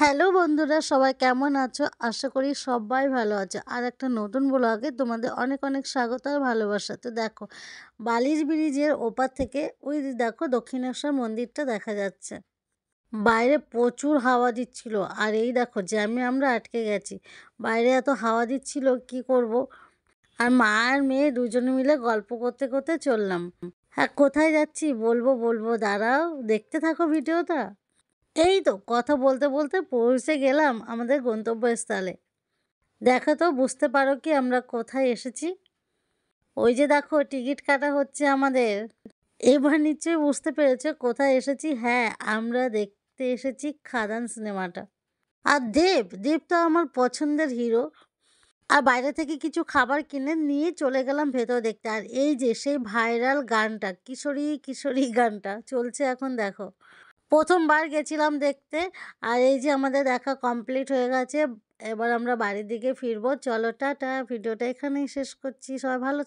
Hello বন্ধুরা, সবাই কেমন আছো? আশা করি সবাই ভালো আছো। আর একটা নতুন ব্লগে তোমাদের অনেক অনেক স্বাগত আর ভালোবাসা। তো দেখো, বালির ব্রিজের ওপার থেকে ওই যে দেখো দক্ষিণেশ্বর মন্দিরটা দেখা যাচ্ছে। বাইরে প্রচুর হাওয়া দিচ্ছিল আর এই দেখো জ্যামে আমরা আটকে গেছি। বাইরে এত হাওয়া দিচ্ছিল, কি করব। আর মা আর মেয়ে দুজনে মিলে গল্প করতে করতে চললাম। হ্যাঁ, কোথায় যাচ্ছি বলবো বলবো, দাঁড়াও, দেখতে থাকো ভিডিওটা। এই তো কথা বলতে বলতে পৌঁছে গেলাম আমাদের গন্তব্যস্থলে। দেখো তো, বুঝতে পারো কি আমরা কোথায় এসেছি? ওই যে দেখো টিকিট কাটা হচ্ছে আমাদের। এবার নিশ্চয়ই বুঝতে পেরেছো কোথায় এসেছি। হ্যাঁ, আমরা দেখতে এসেছি খাদান সিনেমাটা। আর দেব দেব তো আমার পছন্দের হিরো। আর বাইরে থেকে কিছু খাবার কিনে নিয়ে চলে গেলাম ভেতর দেখতে। আর এই যে সেই ভাইরাল গানটা, কিশোরী কিশোরী গানটা চলছে এখন দেখো। প্রথমবার গেছিলাম দেখতে। আর এই যে আমাদের দেখা কমপ্লিট হয়ে গেছে। এবার আমরা বাড়ির দিকে ফিরবো। চলো টাটা, ভিডিওটা এখানেই শেষ করছি। সবাই ভালো